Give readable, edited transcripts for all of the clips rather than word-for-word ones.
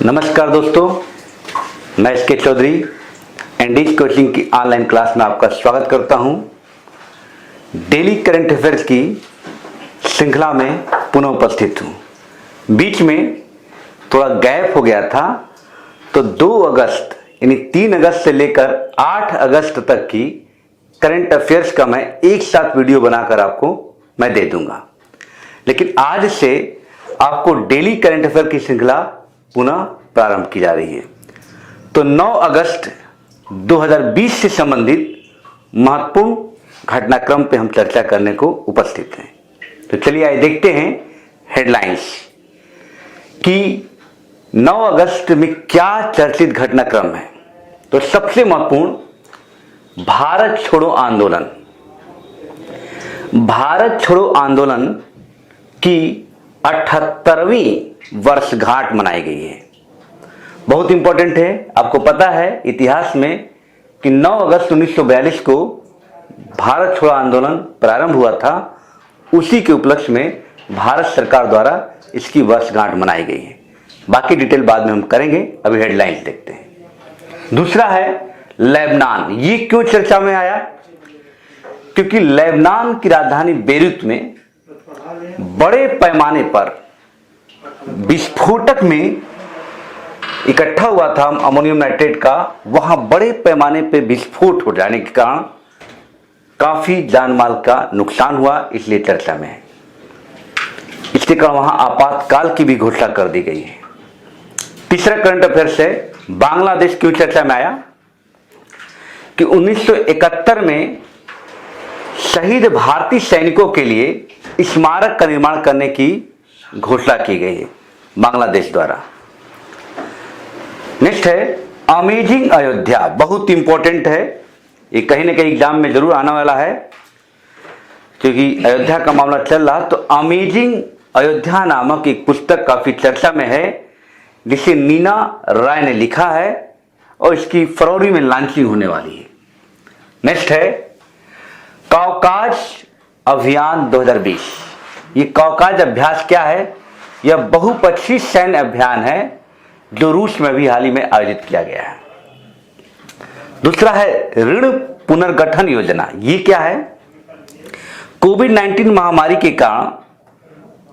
नमस्कार दोस्तों, मैं एसके चौधरी एंडीज कोचिंग की ऑनलाइन क्लास में आपका स्वागत करता हूं। डेली करंट अफेयर्स की श्रृंखला में पुनः उपस्थित हूं। बीच में थोड़ा गैप हो गया था, तो 2 अगस्त यानी 3 अगस्त से लेकर 8 अगस्त तक की करंट अफेयर्स का मैं एक साथ वीडियो बनाकर आपको मैं दे दूंगा। लेकिन आज से आपको डेली करंट अफेयर की श्रृंखला पुनः प्रारंभ की जा रही है। तो 9 अगस्त 2020 से संबंधित महत्वपूर्ण घटनाक्रम पे हम चर्चा करने को उपस्थित हैं। तो चलिए आइए देखते हैं हेडलाइंस कि 9 अगस्त में क्या चर्चित घटनाक्रम है। तो सबसे महत्वपूर्ण भारत छोड़ो आंदोलन। भारत छोड़ो आंदोलन की 78वीं वर्षगांठ मनाई गई है। बहुत इंपॉर्टेंट है। आपको पता है इतिहास में कि 9 अगस्त 1942 को भारत छोड़ो आंदोलन प्रारंभ हुआ था। उसी के उपलक्ष्य में भारत सरकार द्वारा इसकी वर्षगांठ मनाई गई है। बाकी डिटेल बाद में हम करेंगे, अभी हेडलाइंस देखते हैं। दूसरा है लेबनान। ये क्यों चर्चा में आया? क्योंकि लेबनान की राजधानी बेरूत में बड़े पैमाने पर विस्फोटक में इकट्ठा हुआ था अमोनियम नाइट्रेट का। वहां बड़े पैमाने पे विस्फोट हो जाने के कारण काफी जान माल का नुकसान हुआ, इसलिए चर्चा में है। इसके कारण वहां आपातकाल की भी घोषणा कर दी गई है। तीसरा करंट अफेयर से बांग्लादेश क्यों चर्चा में आया? कि 1971 में शहीद भारतीय सैनिकों के लिए स्मारक का निर्माण करने की घोषणा की गई है बांग्लादेश द्वारा। नेक्स्ट है अमेजिंग अयोध्या। बहुत इंपॉर्टेंट है, ये कहीं ना कहीं एग्जाम में जरूर आने वाला है, क्योंकि अयोध्या का मामला चल रहा। तो अमेजिंग अयोध्या नामक एक पुस्तक काफी चर्चा में है, जिसे नीना राय ने लिखा है और इसकी फरवरी में लॉन्चिंग होने वाली है। नेक्स्ट है काउकाज अभियान 2020। ये काउकाज अभ्यास क्या है? यह बहुपक्षीय सैन्य अभियान है जो रूस में भी हाल ही में आयोजित किया गया है। दूसरा है ऋण पुनर्गठन योजना। ये क्या है? कोविड-19 महामारी के कारण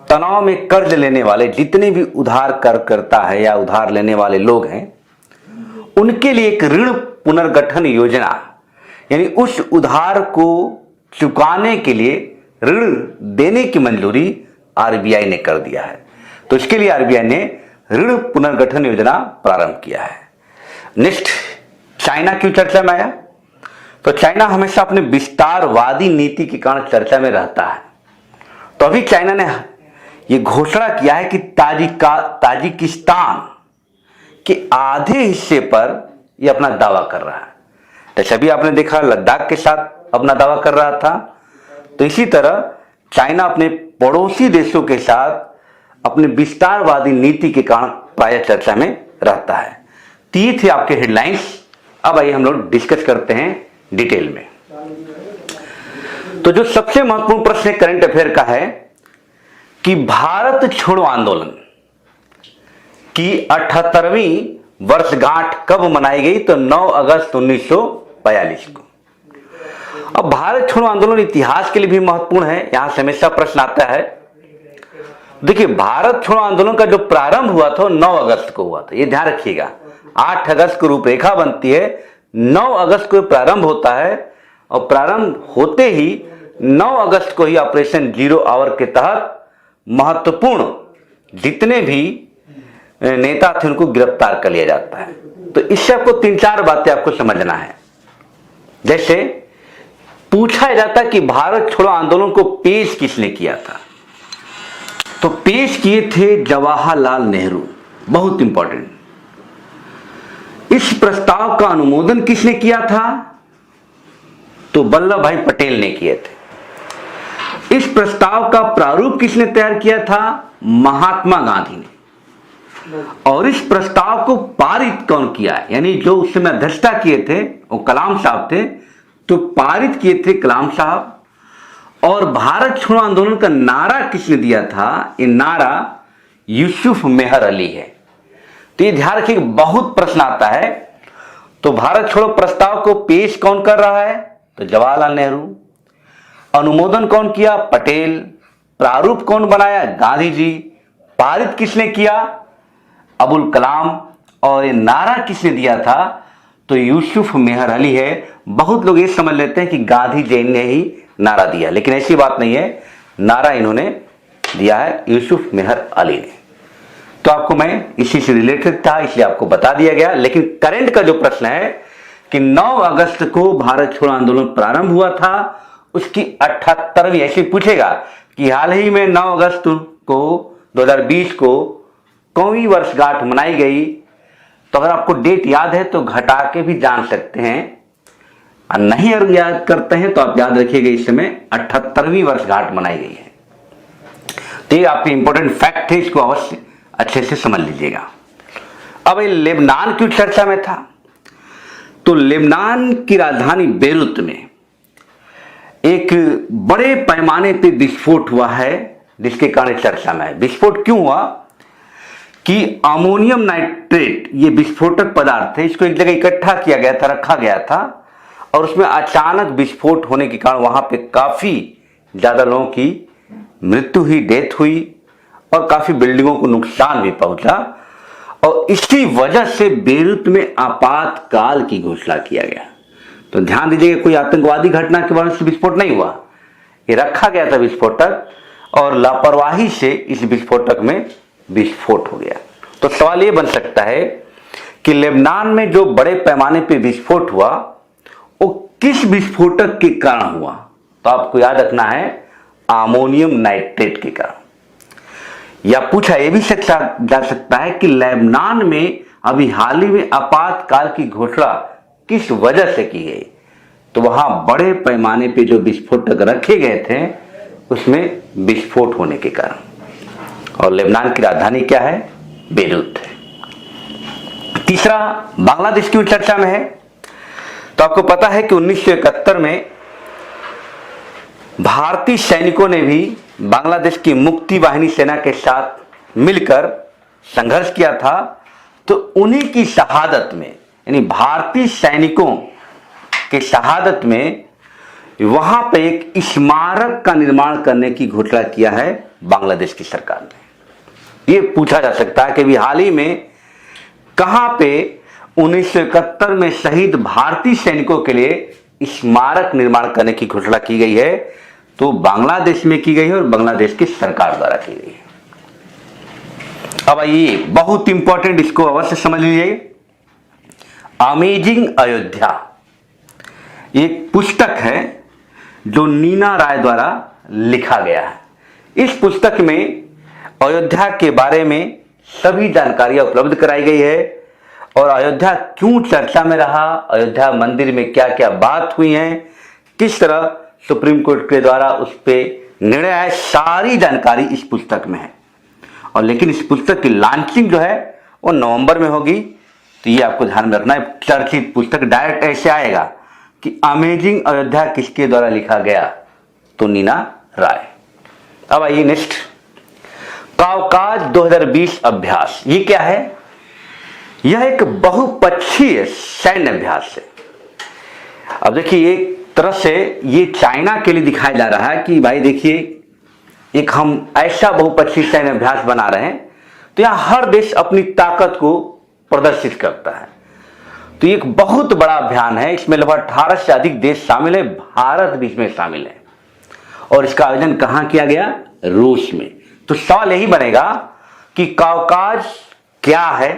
तनाव में कर्ज लेने वाले जितने भी उधार करता है या उधार लेने वाले लोग हैं, उनके लिए एक ऋण पुनर्गठन योजना, यानी उस उधार को चुकाने के लिए ऋण देने की मंजूरी आरबीआई ने कर दिया है। तो इसके लिए आरबीआई ने ऋण पुनर्गठन योजना प्रारंभ किया है। नेक्स्ट, चाइना क्यों चर्चा में आया? तो चाइना हमेशा अपने विस्तारवादी नीति के कारण चर्चा में रहता है। तो अभी चाइना ने यह घोषणा किया है कि ताजिकिस्तान के आधे हिस्से पर यह अपना दावा कर रहा है। जैसे अभी आपने देखा लद्दाख के साथ अपना दावा कर रहा था, तो इसी तरह चाइना अपने पड़ोसी देशों के साथ अपने विस्तारवादी नीति के कारण प्रायः चर्चा में रहता है। तो ये थे आपके हेडलाइंस। अब आइए हम लोग डिस्कस करते हैं डिटेल में। तो जो सबसे महत्वपूर्ण प्रश्न करंट अफेयर का है कि भारत छोड़ो आंदोलन की 78वीं वर्षगांठ कब मनाई गई? तो 9 अगस्त 1942 को। अब भारत छोड़ो आंदोलन इतिहास के लिए भी महत्वपूर्ण है, यहां से हमेशा प्रश्न आता है। देखिए, भारत छोड़ो आंदोलन का जो प्रारंभ हुआ था 9 अगस्त को हुआ था, ये ध्यान रखिएगा। 8 अगस्त को रूपरेखा बनती है, 9 अगस्त को प्रारंभ होता है और प्रारंभ होते ही 9 अगस्त को ही ऑपरेशन जीरो आवर के तहत महत्वपूर्ण जितने भी नेता थे उनको गिरफ्तार कर लिया जाता है। तो इससे आपको 3-4 बातें आपको समझना है। जैसे पूछा जाता कि भारत छोड़ो आंदोलन को पेश किसने किया था? तो पेश किए थे जवाहरलाल नेहरू। बहुत इंपॉर्टेंट। इस प्रस्ताव का अनुमोदन किसने किया था? तो वल्लभ भाई पटेल ने किए थे। इस प्रस्ताव का प्रारूप किसने तैयार किया था? महात्मा गांधी ने। और इस प्रस्ताव को पारित कौन किया? यानी जो उस समय अध्यक्षता किए थे वो कलाम साहब थे, तो पारित किए थे कलाम साहब। और भारत छोड़ो आंदोलन का नारा किसने दिया था? ये नारा यूसुफ मेहर अली है। तो ये ध्यान रखिए, बहुत प्रश्न आता है। तो भारत छोड़ो प्रस्ताव को पेश कौन कर रहा है? तो जवाहरलाल नेहरू। अनुमोदन कौन किया? पटेल। प्रारूप कौन बनाया? गांधी जी। पारित किसने किया? अबुल कलाम। और ये नारा किसने दिया था? तो यूसुफ मेहर अली है। बहुत लोग ये समझ लेते हैं कि गांधी जी ने ही नारा दिया, लेकिन ऐसी बात नहीं है। नारा इन्होंने दिया है यूसुफ मेहर अली ने। तो आपको मैं इसी से रिलेटेड था, इसलिए आपको बता दिया गया। लेकिन करंट का जो प्रश्न है कि 9 अगस्त को भारत छोड़ो आंदोलन प्रारंभ हुआ था, उसकी 78वीं, ऐसे पूछेगा कि हाल ही में 9 अगस्त को 2020 को कौन वर्षगांठ मनाई गई, तो अगर आपको डेट याद है तो घटा के भी जान सकते हैं, और नहीं अगर याद करते हैं तो आप याद रखिएगा इस समय 78वीं वर्षगांठ मनाई गई है। तो ये आपके इंपॉर्टेंट फैक्ट है, इसको अवश्य अच्छे से समझ लीजिएगा। अब ये लेबनान क्यों चर्चा में था? तो लेबनान की राजधानी बेरूत में एक बड़े पैमाने पे विस्फोट हुआ है, जिसके कारण चर्चा में है। विस्फोट क्यों हुआ? कि अमोनियम नाइट्रेट, ये विस्फोटक पदार्थ है, इसको एक जगह इकट्ठा किया गया था, रखा गया था, और उसमें अचानक विस्फोट होने के कारण वहां पे काफी ज्यादा लोगों की मृत्यु हुई, डेथ हुई, और काफी बिल्डिंगों को नुकसान भी पहुंचा। और इसी वजह से बेरूत में आपातकाल की घोषणा किया गया। तो ध्यान दीजिएगा, कोई आतंकवादी घटना के वजह से विस्फोट नहीं हुआ, ये रखा गया था विस्फोटक, और लापरवाही से इस विस्फोटक में विस्फोट हो गया। तो सवाल ये बन सकता है कि लेबनान में जो बड़े पैमाने पे विस्फोट हुआ वो किस विस्फोटक के कारण हुआ? तो आपको याद रखना है अमोनियम नाइट्रेट के कारण। या पूछा यह भी जा सकता है कि लेबनान में अभी हाल ही में आपातकाल की घोषणा किस वजह से की गई? तो वहां बड़े पैमाने पे जो विस्फोटक रखे गए थे उसमें विस्फोट होने के कारण। और लेबनान की राजधानी क्या है? बेरूत है। तीसरा, बांग्लादेश क्यों चर्चा में है? तो आपको पता है कि 1971 में भारतीय सैनिकों ने भी बांग्लादेश की मुक्ति वाहिनी सेना के साथ मिलकर संघर्ष किया था। तो उन्हीं की शहादत में, यानी भारतीय सैनिकों के शहादत में, वहां पे एक स्मारक का निर्माण करने की घोषणा किया है बांग्लादेश की सरकार ने। ये पूछा जा सकता है कि भी हाल ही में कहां पे 1971 में शहीद भारतीय सैनिकों के लिए स्मारक निर्माण करने की घोषणा की गई है? तो बांग्लादेश में की गई है, और बांग्लादेश की सरकार द्वारा की गई है। अब आइए, बहुत इंपॉर्टेंट, इसको अवश्य समझ लीजिए। अमेजिंग अयोध्या एक पुस्तक है जो नीना राय द्वारा लिखा गया है। इस पुस्तक में अयोध्या के बारे में सभी जानकारियां उपलब्ध कराई गई है, और अयोध्या क्यों चर्चा में रहा, अयोध्या मंदिर में क्या क्या बात हुई है, किस तरह सुप्रीम कोर्ट के द्वारा उस पर निर्णय आया, सारी जानकारी इस पुस्तक में है। और लेकिन इस पुस्तक की लॉन्चिंग जो है वो नवंबर में होगी। तो ये आपको ध्यान में रखना है। चर्चित पुस्तक डायरेक्ट ऐसे आएगा कि अमेजिंग अयोध्या किसके द्वारा लिखा गया? तो नीना राय। अब आइए नेक्स्ट, काउकाज 2020 अभ्यास। ये क्या है? यह एक बहुपक्षीय सैन्य अभ्यास है। अब देखिए, एक तरह से ये चाइना के लिए दिखाया जा रहा है कि भाई देखिए, एक हम ऐसा बहुपक्षीय सैन्य अभ्यास बना रहे हैं, तो यहां हर देश अपनी ताकत को प्रदर्शित करता है। तो ये एक बहुत बड़ा अभियान है, इसमें लगभग 18 से अधिक देश शामिल है, भारत भी इसमें शामिल है। और इसका आयोजन कहां किया गया? रूस में। तो सवाल यही बनेगा कि काउकाज क्या है?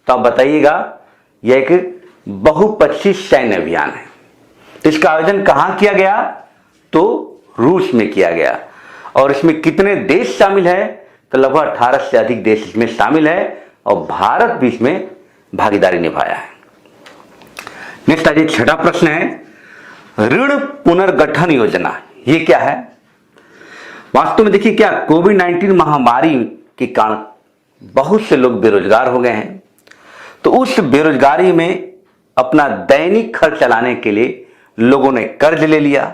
तो आप बताइएगा। यह एक बहुपक्षीय सैन्य अभियान है। तो इसका आयोजन कहां किया गया? तो रूस में किया गया। और इसमें कितने देश शामिल है? तो लगभग 18 से अधिक देश इसमें शामिल है, और भारत भी इसमें भागीदारी निभाया है। नेक्स्ट आज छठा प्रश्न है, ऋण पुनर्गठन योजना। ये क्या है? वास्तव में देखिए, क्या कोविड-19 महामारी के कारण बहुत से लोग बेरोजगार हो गए हैं। तो उस बेरोजगारी में अपना दैनिक खर्च चलाने के लिए लोगों ने कर्ज ले लिया।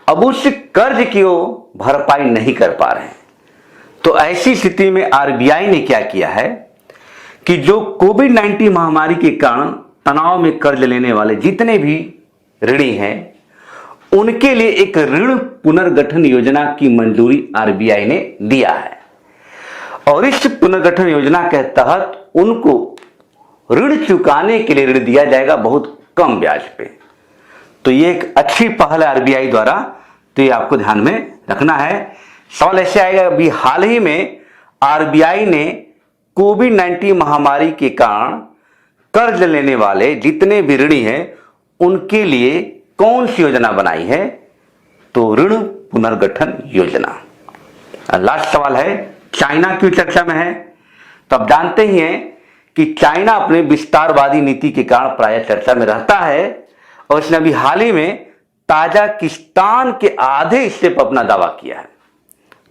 अब उस कर्ज की वो भरपाई नहीं कर पा रहे हैं। तो ऐसी स्थिति में आरबीआई ने क्या किया है कि जो कोविड-19 महामारी के कारण तनाव में कर्ज लेने वाले जितने भी ऋणी हैं उनके लिए एक ऋण पुनर्गठन योजना की मंजूरी आरबीआई ने दिया है और इस पुनर्गठन योजना के तहत उनको ऋण चुकाने के लिए ऋण दिया जाएगा बहुत कम ब्याज पे। तो ये एक अच्छी पहल है आरबीआई द्वारा, तो ये आपको ध्यान में रखना है। सवाल ऐसे आएगा, अभी हाल ही में आरबीआई ने कोविड-19 महामारी के कारण कर्ज लेने वाले जितने भी ऋणी हैं उनके लिए कौन सी योजना बनाई है? तो ऋण पुनर्गठन योजना। लास्ट सवाल है, चाइना क्यों चर्चा में है? तो आप जानते ही हैं कि चाइना अपने विस्तारवादी नीति के कारण प्राय चर्चा में रहता है और इसने अभी हाल ही में ताजिकिस्तान के आधे हिस्से पर अपना दावा किया है।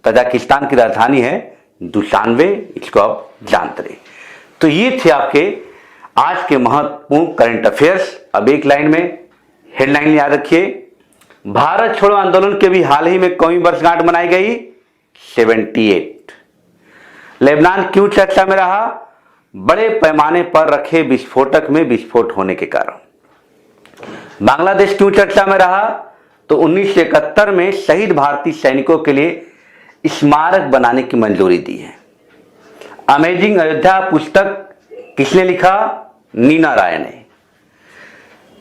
ताजिकिस्तान की राजधानी है दुशानबे, इसको आप जानते रहे। तो ये थे आपके आज के महत्वपूर्ण करंट अफेयर्स। अब एक लाइन में हेडलाइन याद रखिए, भारत छोड़ो आंदोलन के भी हाल ही में कौमी वर्षगांठ मनाई गई 78। लेबनान क्यों चर्चा में रहा? बड़े पैमाने पर रखे विस्फोटक में विस्फोट होने के कारण। बांग्लादेश क्यों चर्चा में रहा? तो 1971 में शहीद भारतीय सैनिकों के लिए स्मारक बनाने की मंजूरी दी है। अमेजिंग अयोध्या पुस्तक किसने लिखा? नीना राय ने।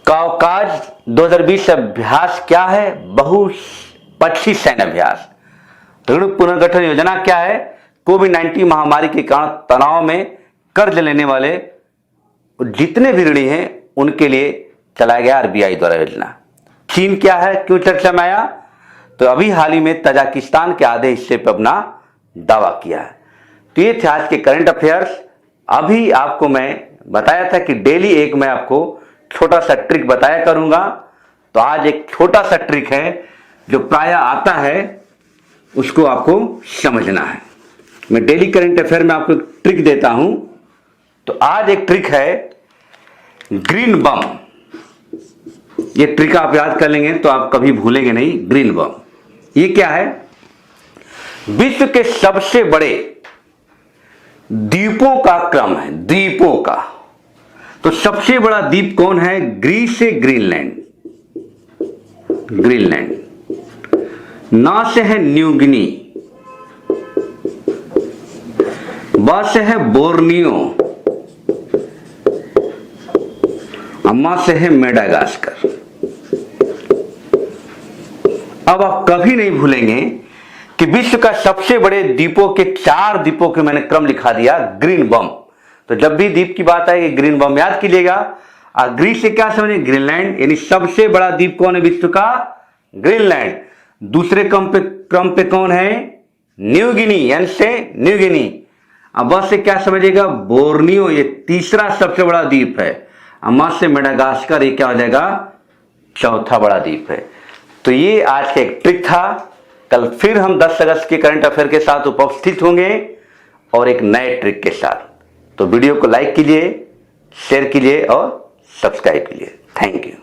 काउकाज 2020 अभ्यास क्या है? बहुपक्षीय सैन्य अभ्यास। ऋण पुनर्गठन योजना क्या है? कोविड-19 महामारी के कारण तनाव में कर्ज लेने वाले जितने भी ऋणी हैं उनके लिए चलाया गया आरबीआई द्वारा योजना। चीन क्या है, क्यों चर्चा में आया? तो अभी हाल ही में ताजिकिस्तान के आधे हिस्से पर अपना दावा किया है। तो ये थे आज के करंट अफेयर्स। अभी आपको मैं बताया था कि डेली एक मैं आपको छोटा सा ट्रिक बताया करूंगा, तो आज एक छोटा सा ट्रिक है जो प्राय आता है, उसको आपको समझना है। मैं डेली करंट अफेयर में आपको ट्रिक देता हूं, तो आज एक ट्रिक है ग्रीन बम। ये ट्रिक आप याद कर लेंगे तो आप कभी भूलेंगे नहीं। ग्रीन बम ये क्या है? विश्व के सबसे बड़े द्वीपों का क्रम है, द्वीपों का। तो सबसे बड़ा द्वीप कौन है? ग्रीस से ग्रीनलैंड, ग्रीनलैंड। ना से है न्यू गिनी, बा से है बोर्नियो, अम्मा से है मेडागास्कर। अब आप कभी नहीं भूलेंगे कि विश्व का सबसे बड़े द्वीपों के 4 द्वीपों के मैंने क्रम लिखा दिया, ग्रीन बम। तो जब भी द्वीप की बात आएगी ग्रीन बम याद कीजिएगा। और ग्रीस से क्या समझे? ग्रीनलैंड, यानी सबसे बड़ा द्वीप कौन है विश्व का? ग्रीनलैंड। दूसरे क्रम पे कौन है? न्यू गिनी, यानी से न्यू गिनी। अब बस से क्या समझिएगा? बोर्नियो, ये तीसरा सबसे बड़ा द्वीप है। अम्मा से मेडागास्कर, ये क्या हो जाएगा? चौथा बड़ा द्वीप है। तो ये आज का एक ट्रिक था। कल फिर हम 10 अगस्त के करंट अफेयर के साथ उपस्थित होंगे और एक नए ट्रिक के साथ। तो वीडियो को लाइक कीजिए, शेयर कीजिए और सब्सक्राइब कीजिए। Thank you.